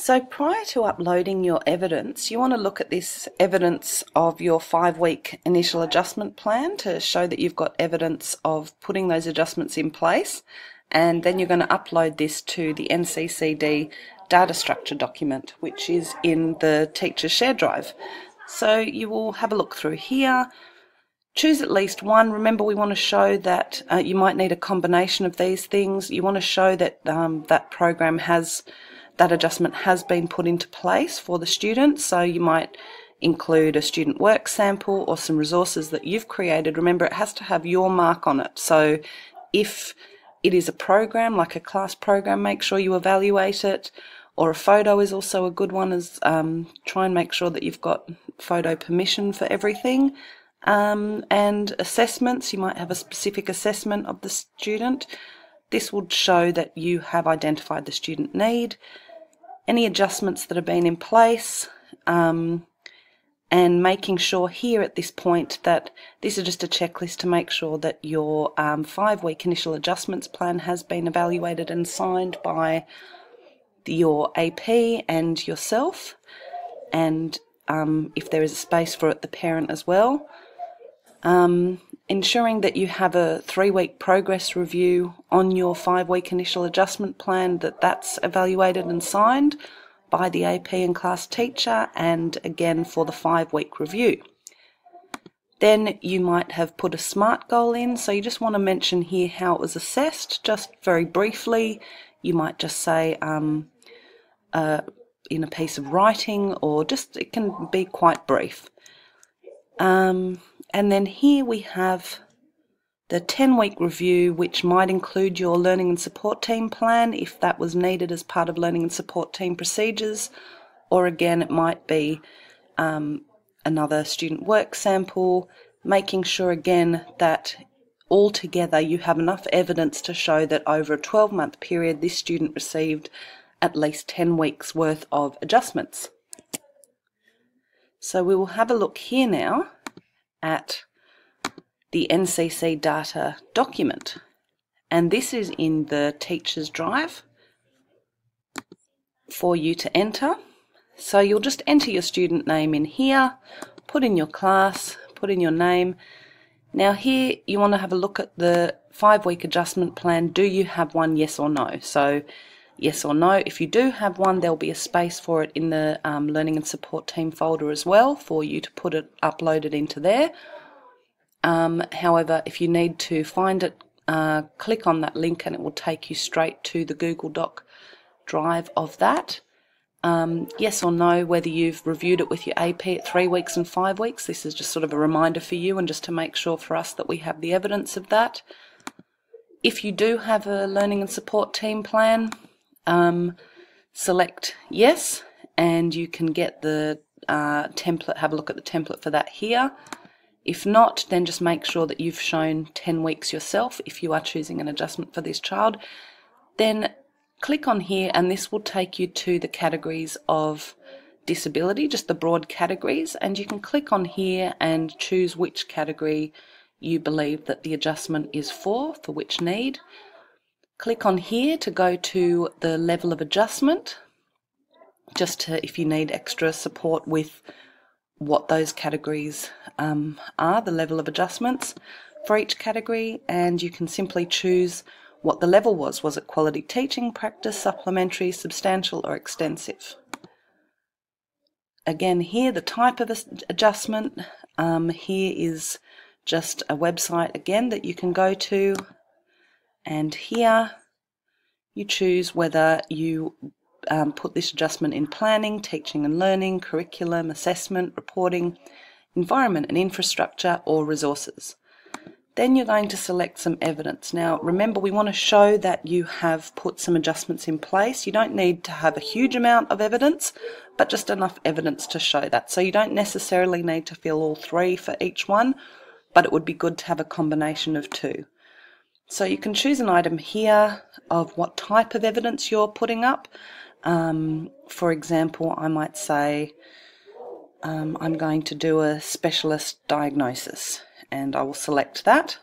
So prior to uploading your evidence, you want to look at this evidence of your 5-week initial adjustment plan to show that you've got evidence of putting those adjustments in place, and then you're going to upload this to the NCCD data structure document, which is in the teacher shared drive. So you will have a look through here. Choose at least one. Remember, we want to show that you might need a combination of these things. You want to show that that adjustment has been put into place for the student. So you might include a student work sample or some resources that you've created. Remember, it has to have your mark on it. So if it is a program, like a class program, make sure you evaluate it. Or a photo is also a good one, as try and make sure that you've got photo permission for everything. And assessments, you might have a specific assessment of the student. This would show that you have identified the student need, any adjustments that have been in place, and making sure here at this point that this is just a checklist to make sure that your 5-week initial adjustments plan has been evaluated and signed by your AP and yourself, and if there is a space for it, the parent as well. Ensuring that you have a 3-week progress review on your 5-week initial adjustment plan, that's evaluated and signed by the AP and class teacher, and again for the 5-week review. Then you might have put a SMART goal in, so you just want to mention here how it was assessed, just very briefly. You might just say in a piece of writing, or just, it can be quite brief. And then here we have the 10-week review, which might include your learning and support team plan if that was needed as part of learning and support team procedures, or again it might be another student work sample, making sure again that altogether you have enough evidence to show that over a 12-month period this student received at least 10 weeks worth of adjustments. So we will have a look here now at the NCC data document, and this is in the teacher's drive for you to enter. So you'll just enter your student name in here, put in your class, put in your name. Now here you want to have a look at the 5-week adjustment plan. Do you have one, yes or no? So yes or no. If you do have one, there'll be a space for it in the learning and support team folder as well for you to upload it into there. However, if you need to find it, click on that link and it will take you straight to the Google Doc drive of that. Yes or no, whether you've reviewed it with your AP at 3 weeks and 5 weeks. This is just sort of a reminder for you and just to make sure for us that we have the evidence of that. If you do have a learning and support team plan, select yes, and you can get the template, have a look at the template for that here. If not, then just make sure that you've shown 10 weeks yourself if you are choosing an adjustment for this child. Then click on here and this will take you to the categories of disability, just the broad categories, and you can click on here and choose which category you believe that the adjustment is for which need. Click on here to go to the level of adjustment, just to, if you need extra support with what those categories are, the level of adjustments for each category, and you can simply choose what the level was. Was it quality teaching, practice, supplementary, substantial, or extensive? Again, here the type of adjustment. Here is just a website again that you can go to, and here you choose whether you put this adjustment in planning, teaching and learning, curriculum, assessment, reporting, environment and infrastructure, or resources. Then you're going to select some evidence. Now remember, we want to show that you have put some adjustments in place. You don't need to have a huge amount of evidence, but just enough evidence to show that. So you don't necessarily need to fill all 3 for each one, but it would be good to have a combination of 2. So you can choose an item here of what type of evidence you're putting up. For example, I might say I'm going to do a specialist diagnosis, and I will select that.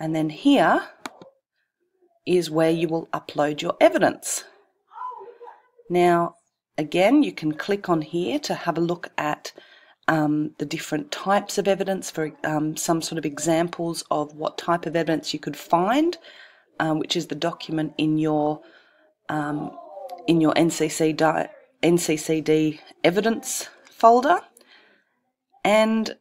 And then here is where you will upload your evidence. Now, again, you can click on here to have a look at the different types of evidence, for some sort of examples of what type of evidence you could find, which is the document in your NCCD evidence folder, and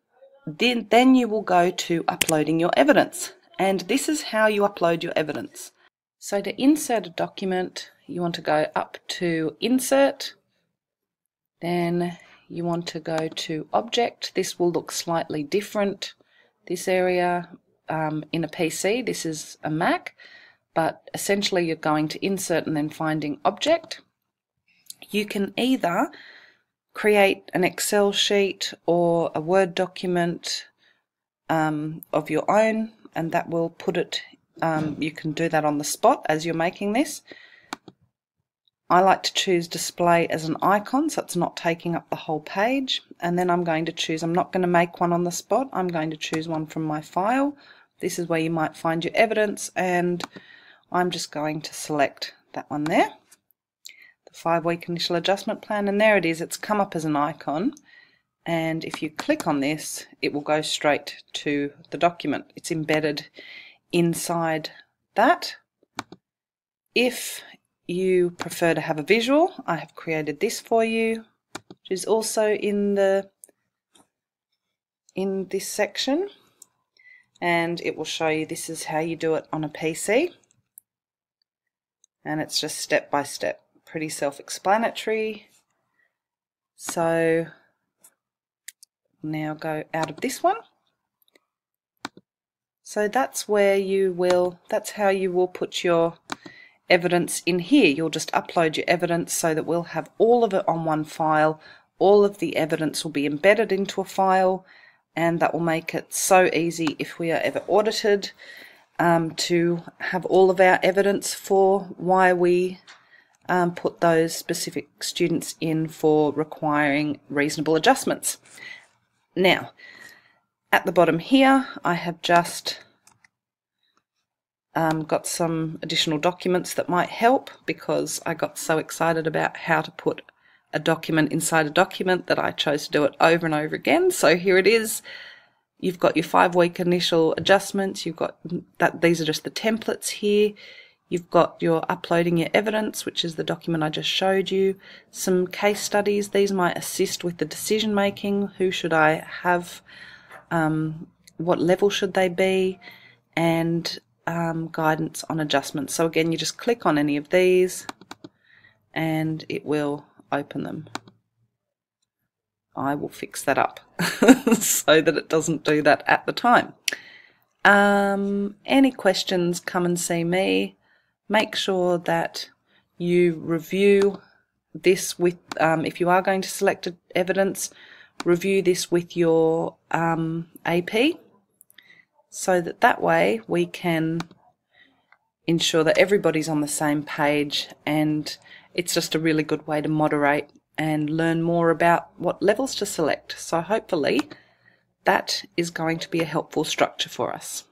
then you will go to uploading your evidence, and this is how you upload your evidence. So to insert a document, you want to go up to Insert, then you want to go to Object. This will look slightly different, this area in a PC. This is a Mac, but essentially you're going to Insert and then finding Object. You can either create an Excel sheet or a Word document of your own, and that will put it, you can do that on the spot as you're making this. I like to choose display as an icon so it's not taking up the whole page, and then I'm going to choose, I'm not going to make one on the spot, I'm going to choose one from my file. This is where you might find your evidence, and I'm just going to select that one there, the 5-week initial adjustment plan, and there it is. It's come up as an icon, and if you click on this it will go straight to the document. It's embedded inside that. If you prefer to have a visual, I have created this for you, which is also in this section, and it will show you this is how you do it on a PC, and it's just step by step, pretty self-explanatory. So now go out of this one. So that's how you will put your evidence in here. You'll just upload your evidence so that we'll have all of it on one file. All of the evidence will be embedded into a file, and that will make it so easy if we are ever audited to have all of our evidence for why we put those specific students in for requiring reasonable adjustments. Now, at the bottom here I have just got some additional documents that might help, because I got so excited about how to put a document inside a document that I chose to do it over and over again. So here it is. You've got your 5-week initial adjustments, you've got that, these are just the templates here. You've got your uploading your evidence, which is the document I just showed you. Some case studies, these might assist with the decision making. Who should I have? What level should they be? And guidance on adjustments. So again, you just click on any of these and it will open them. I will fix that up so that it doesn't do that at the time. Any questions, come and see me. Make sure that you review this with, if you are going to select evidence, review this with your AP, so that way we can ensure that everybody's on the same page, and it's just a really good way to moderate and learn more about what levels to select. So hopefully that is going to be a helpful structure for us.